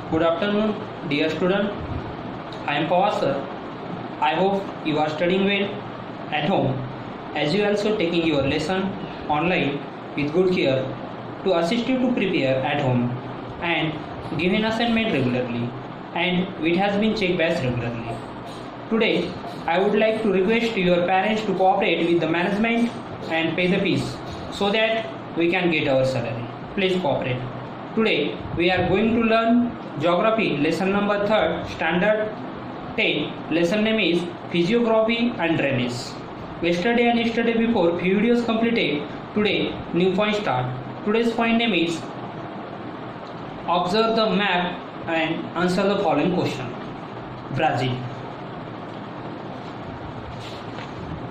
Good afternoon, dear student. I am Pawar sir. I hope you are studying well at home as you also taking your lesson online with good care to assist you to prepare at home and giving assignment regularly and it has been checked batch regularly. Today, I would like to request your parents to cooperate with the management and pay the fees so that we can get our salary. Please cooperate. Today, we are going to learn geography lesson number 3rd standard 10. Lesson name is physiography and drainage. Yesterday and yesterday before few videos completed. Today, new point start. Today's point name is observe the map and answer the following question. Brazil.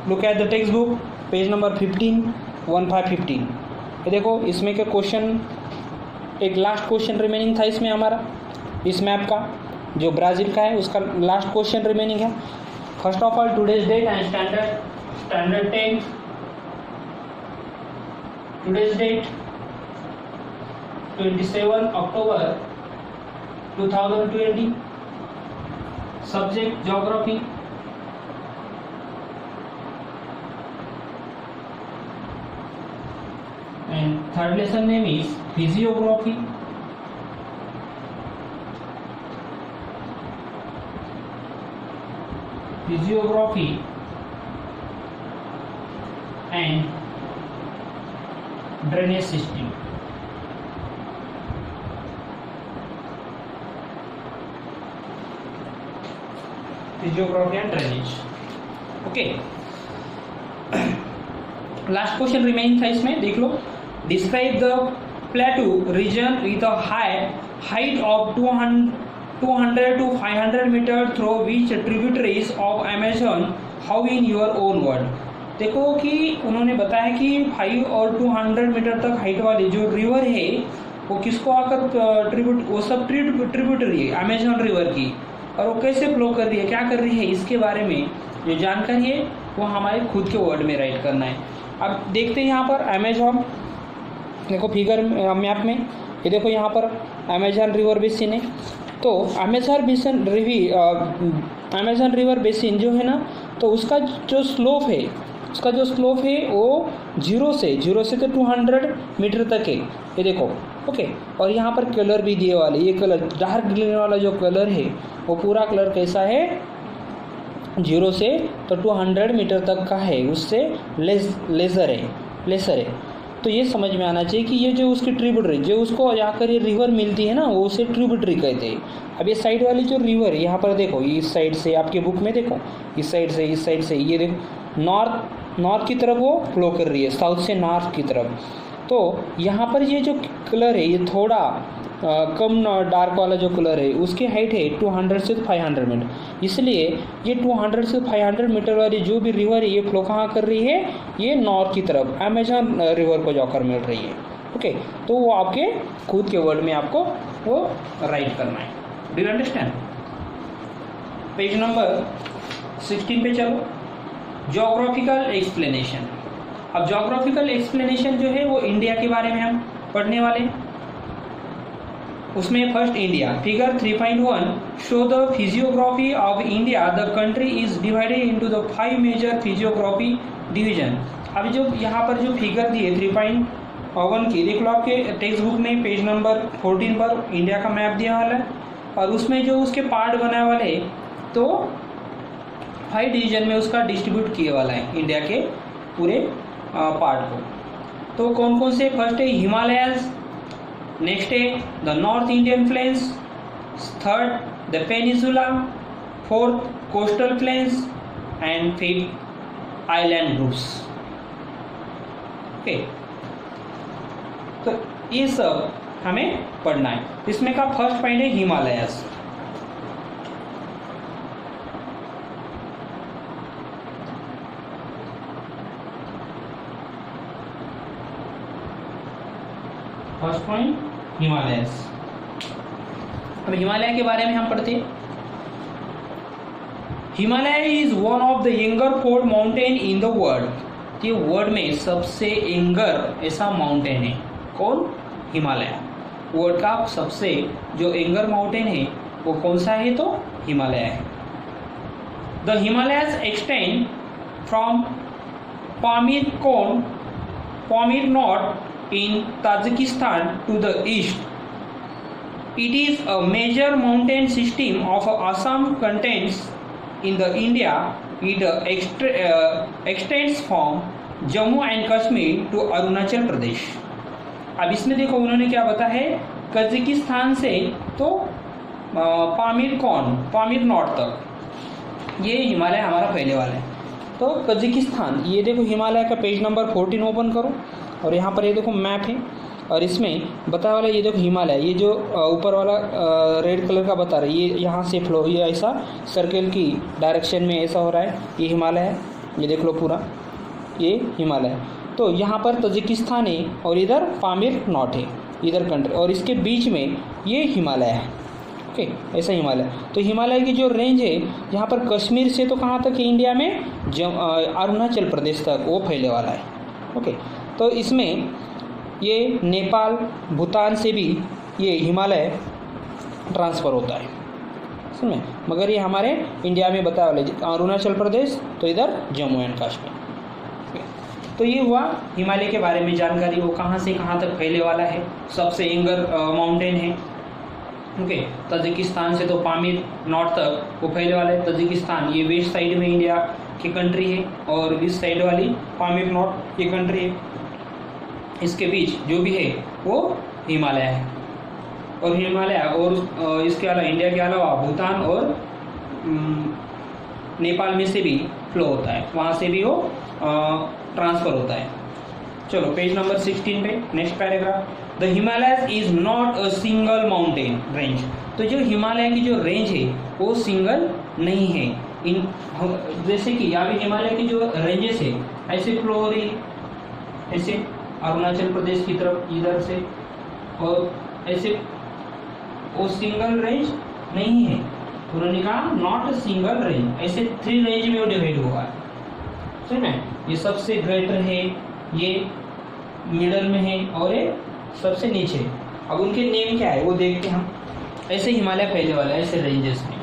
Look at the textbook page number 15 ये देखो इसमें के question एक last question remaining था इसमें हमारा इस map का जो ब्राज़ील का है उसका लास्ट क्वेश्चन रिमेनिंग है. First of all today's date and standard 10 today's date 27 October 2020 subject geography and third lesson name is physiography. And drainage system. Physiography and drainage. Okay. Last question remaining था इसमें देख लो. Describe the plateau region with a height of 200 to 500 metre through which tributaries of Amazon how in your own word. देखो कि उन्होंने बताया कि 5 और 200 मीटर तक हाइट वाली जो रिवर है वो किसको आकर वो सब ट्रिब्यूटरी है अमेजन रिवर की और वो कैसे फ्लो कर रही है क्या कर रही है इसके बारे में जो जानकारी है वो हमारे खुद के वर्ड में राइट करना है. अब देखते हैं यहाँ पर अमेजॉन देखो फिगर मैप में ये देखो यहाँ पर अमेजन रिवर बेसिन है. तो अमेजन रिवर बेसिन जो है ना तो उसका जो स्लोप है वो जीरो से तो 200 मीटर तक है ये देखो. ओके और यहाँ पर कलर भी दिए वाले ये कलर डार्क ग्रीन वाला जो कलर है वो पूरा कलर कैसा है 0 से तो 200 मीटर तक का है उससे लेसर है. तो ये समझ में आना चाहिए कि ये जो उसकी ट्रिब्यूटरी जो उसको जाकर ये रिवर मिलती है ना वो उसे ट्रिब्यूटरी कहते हैं. अब ये साइड वाली जो रिवर है यहाँ पर देखो इस साइड से आपके बुक में देखो इस साइड से ये देखो नॉर्थ की तरफ वो फ्लो कर रही है साउथ से नॉर्थ की तरफ. तो यहाँ पर ये जो कलर है ये थोड़ा कम डार्क वाला जो कलर है उसकी हाइट है 200 से 500 मीटर. इसलिए ये 200 से 500 मीटर वाली जो भी रिवर है ये फ्लो कहाँ कर रही है ये नॉर्थ की तरफ अमेजन रिवर को जाकर मिल रही है. ओके तो वो आपके खुद के वर्ड में आपको वो राइट करना है. Do you understand. Page number 16 पे चलो. Geographical explanation. अब ज्योग्राफिकल एक्सप्लेनेशन जो है वो इंडिया के बारे में हम पढ़ने वाले हैं. उसमें first India figure 3.1 show the physiography of India. The country is divided into the 5 major physiography division. अभी जो यहाँ पर जो फिगर दी है 3.1 की देख लो आपके टेक्स्ट बुक में पेज नंबर 14 पर इंडिया का मैप दिया वाला है और उसमें जो उसके पार्ट बनाए वाले तो 5 डिवीजन में उसका डिस्ट्रीब्यूट किए वाला है इंडिया के पूरे पार्ट को. तो कौन कौन से. फर्स्ट है हिमालयस, नेक्स्ट है the north Indian plains, third the peninsula, fourth coastal plains and fifth island groups. Okay तो ये सब हमें पढ़ना है. इसमें का फर्स्ट पॉइंट है हिमालयस. First point Himalayas. अब हिमालय के बारे में हम पढ़ते हैं. Himalaya is one of the younger 4 mountain in the world. कि वर्ल्ड में सबसे यंगर ऐसा माउंटेन है कौन? हिमालय. वर्ल्ड का सबसे जो एंगर माउंटेन है वो कौन सा है, तो हिमालय है। The Himalayas extend from Pamir not in Tajikistan to the east. It is a major mountain system of Assam contains in the India. It extends from Jammu and Kashmir to Arunachal Pradesh. अब इसमें देखो उन्होंने क्या बताया है, Kazakhstan से तो Pamir north तक ये हिमालय हमारा पहले वाला है। तो कजाकिस्तान, ये देखो हिमालय का पेज नंबर 14 ओपन करो और यहाँ पर ये देखो मैप है और इसमें बताया वाला ये देखो हिमालय, ये जो ऊपर वाला रेड कलर का बता रहा है, ये यहाँ से फ्लो, ये ऐसा सर्कल की डायरेक्शन में ऐसा हो रहा है, ये हिमालय है, ये देख लो पूरा ये हिमालय है। तो यहाँ पर तजिकिस्तान है और इधर पामीर नॉट है, इधर कंट्री, और इसके बीच में ये हिमालय है। ओके, ऐसा हिमालय। तो हिमालय की जो रेंज है यहाँ पर कश्मीर से तो कहाँ तक है इंडिया में, अरुणाचल प्रदेश तक वो फैले वाला है। ओके, तो इसमें ये नेपाल भूटान से भी ये हिमालय ट्रांसफ़र होता है इसमें, मगर ये हमारे इंडिया में बताया वाले अरुणाचल प्रदेश, तो इधर जम्मू एंड कश्मीर। तो ये हुआ हिमालय के बारे में जानकारी, वो कहाँ से कहाँ तक फैले वाला है, सबसे एंगर माउंटेन है। ओके, तजिकिस्तान से तो पामीर नॉर्थ तक वो फैले वाला है। तजिकिस्तान ये वेस्ट साइड में इंडिया की कंट्री है और इस साइड वाली पामीर नॉर्थ ये कंट्री है। इसके बीच जो भी है वो हिमालय है, और हिमालय और इसके अलावा इंडिया के अलावा भूटान और नेपाल में से भी फ्लो होता है, वहाँ से भी वो ट्रांसफ़र होता है। चलो पेज नंबर 16 पे next paragraph, the Himalayas is not a single mountain range. तो जो हिमालय की जो रेंज है वो सिंगल नहीं है। इन जैसे कि यहाँ भी हिमालय की जो रेंजेस है ऐसे फ्लो हो रही, ऐसे अरुणाचल प्रदेश की तरफ इधर से, और ऐसे वो सिंगल रेंज नहीं है। उन्होंने कहा नॉट अ सिंगल रेंज, ऐसे 3 रेंज में वो डिवाइड हुआ है। ठीक है, ये सबसे ग्रेटर है, ये मिडल में है और ये सबसे नीचे। अब उनके नेम क्या है वो देखते हैं हम। ऐसे हिमालय फैले वाला है ऐसे रेंजेस में।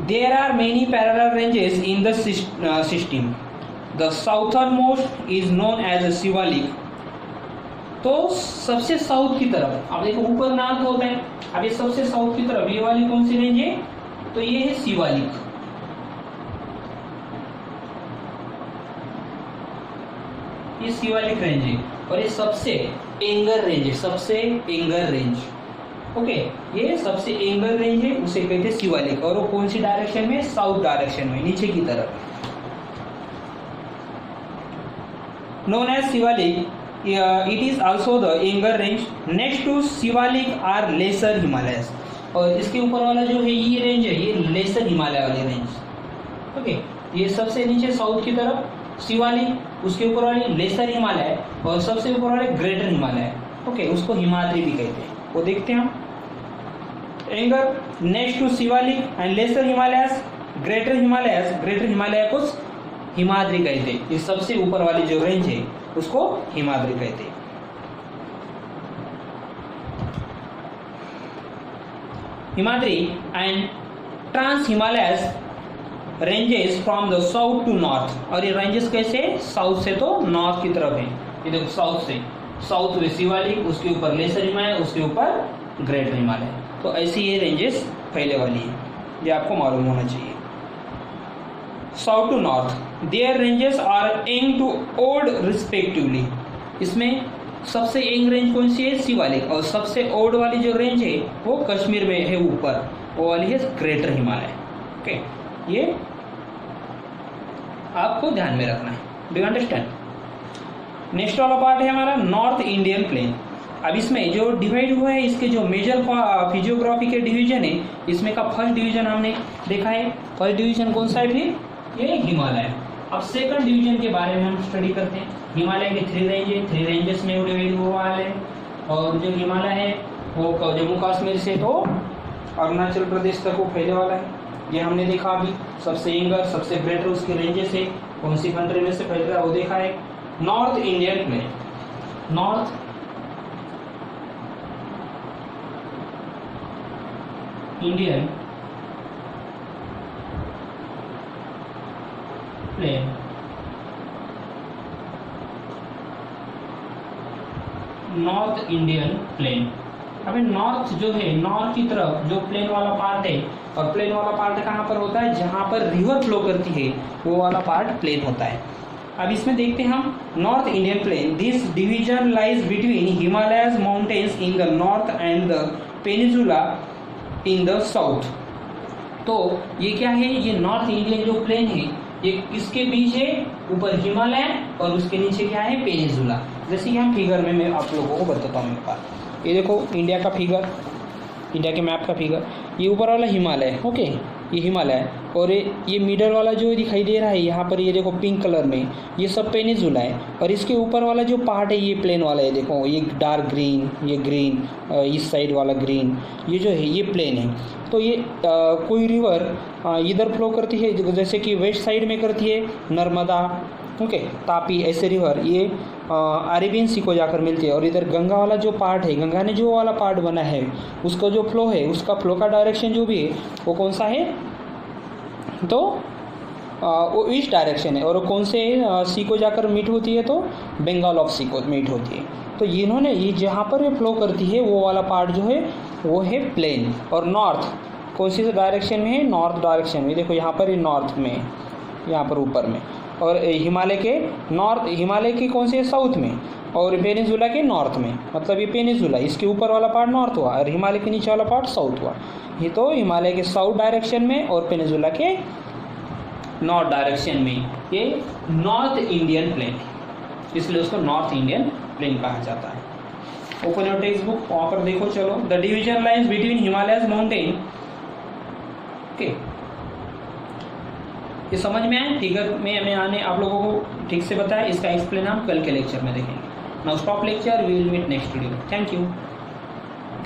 There are many parallel ranges in the system. The southernmost is known as Shivalik. तो सबसे साउथ की तरफ, अब देखो ऊपर नॉर्थ होता है, अब ये सबसे साउथ की तरफ ये वाली कौन सी रेंज है, तो ये है शिवालिक। ये शिवालिक रेंज है और ये सबसे एंगर रेंज है, सबसे एंगर रेंज। ओके, ये सबसे एंगर रेंज है, उसे कहते हैं शिवालिक, और वो कौन सी डायरेक्शन में, साउथ डायरेक्शन में, नीचे की तरफ। Known as Shivalik, it is also the anger range. Next to Shivalik are lesser Himalayas, और इसके ऊपर वाला जो है ये रेंज है, ये लेसर हिमालय वाली रेंज। ओके, ये सबसे नीचे साउथ की तरफ शिवालिक, उसके ऊपर वाली लेसर हिमालय, और सबसे ऊपर वाले ग्रेटर हिमालय। ओके, उसको हिमाद्री भी कहते हैं, वो देखते हैं हम। Anger next to Shivalik and lesser Himalayas, greater Himalaya को हिमाद्री कहते हैं। ये सबसे ऊपर वाली जो रेंज है उसको हिमाद्री कहते हैं। Himadri and trans Himalayas ranges from the south to north, और ये रेंजेस कैसे, साउथ से तो नॉर्थ की तरफ है। ये देखो साउथ में शिवालिक, उसके ऊपर लेसर हिमालय, उसके ऊपर ग्रेटर हिमालय। तो ऐसी ये रेंजेस फैले वाली है, ये आपको मालूम होना चाहिए। South to north, their ranges are young to old respectively. इसमें सबसे यंग रेंज कौन सी है, शिवालिक, और सबसे ओल्ड वाली जो रेंज है वो कश्मीर में है ऊपर, वो वाली है ग्रेटर हिमालय। ओके, ये आपको ध्यान में रखना है। Do you understand? नेक्स्ट वाला पार्ट है हमारा नॉर्थ इंडियन प्लेन। अब इसमें जो डिवाइड हुआ है, इसके जो मेजर फिजियोग्राफी के डिवीजन है, इसमें का फर्स्ट डिवीजन हमने देखा है। फर्स्ट डिवीजन कौन सा है फिर, ये हिमालय। अब सेकंड डिवीजन के बारे में हम स्टडी करते हैं। हिमालय के 3 रेंज है, 3 रेंजेस में डिवाइड हुआ है, और जो हिमालय है वो जम्मू कश्मीर से तो अरुणाचल प्रदेश तक वो फैले वाला है। ये हमने देखा अभी, सबसे यंगर, सबसे ग्रेटर उसके रेंजेस है, कौन सी कंट्री में से फैल रहा है वो देखा है। North Indian plain, north Indian plain, north Indian plain. अभी नॉर्थ जो है, नॉर्थ की तरफ जो प्लेन वाला पार्ट है, और प्लेन वाला पार्ट कहाँ पर होता है, जहाँ पर रिवर फ्लो करती है वो वाला पार्ट प्लेन होता है। अब इसमें देखते हैं हम north Indian plain. This division lies between Himalayas mountains in the north and the peninsula in the south. तो ये क्या है, ये नॉर्थ इंडियन जो प्लेन है ये किसके बीच है, ऊपर हिमालय और उसके नीचे क्या है, पेनिनसुला। जैसे कि हम फिगर में मैं आप लोगों को बताता हूँ मेरे पास। ये देखो इंडिया का फिगर, इंडिया के मैप का फिगर, ये ऊपर वाला हिमालय है, ओके, ये हिमालय है, और ये मिडल वाला जो दिखाई दे रहा है यहाँ पर, ये देखो पिंक कलर में, ये सब पेनिनसुला है। और इसके ऊपर वाला जो पार्ट है ये प्लेन वाला है, देखो ये डार्क ग्रीन, ये ग्रीन, इस साइड वाला ग्रीन, ये जो है ये प्लेन है। तो ये कोई रिवर इधर फ्लो करती है, जैसे कि वेस्ट साइड में करती है नर्मदा, ओके, तापी, ऐसे रिवर ये अरेबियन सी को जाकर मिलती है। और इधर गंगा वाला जो पार्ट है, गंगा ने जो वाला पार्ट बना है, उसका जो फ्लो है, उसका फ्लो का डायरेक्शन जो भी है वो कौन सा है, तो वो ईस्ट डायरेक्शन है। और कौन से सी को जाकर मीट होती है, तो बंगाल ऑफ सी को मीट होती है। तो इन्होंने ये जहाँ पर ये फ्लो करती है वो वाला पार्ट जो है वो है प्लेन। और नॉर्थ कौन सी डायरेक्शन में है, नॉर्थ डायरेक्शन में, देखो यहाँ पर ये नॉर्थ में, यहाँ पर ऊपर में, और हिमालय के नॉर्थ, हिमालय के कौन से साउथ में, और पेनिनसुला के नॉर्थ में, मतलब ये पेनिनसुला, इसके ऊपर वाला पार्ट नॉर्थ हुआ और हिमालय के नीचे वाला पार्ट साउथ हुआ। ये तो हिमालय के साउथ डायरेक्शन में और पेनिनसुला के नॉर्थ डायरेक्शन में ये नॉर्थ इंडियन प्लेन, इसलिए उसको नॉर्थ इंडियन प्लेन कहा जाता है। ओपन योर टेक्स्ट बुक, वहाँ पर देखो, चलो। The division lines between Himalayas mountain, okay, ये समझ में आए, फिगर में आने आप लोगों को ठीक से बताया। इसका एक्सप्लेन हम कल के लेक्चर में देखेंगे। Now stop lecture, we will meet next video. Thank you.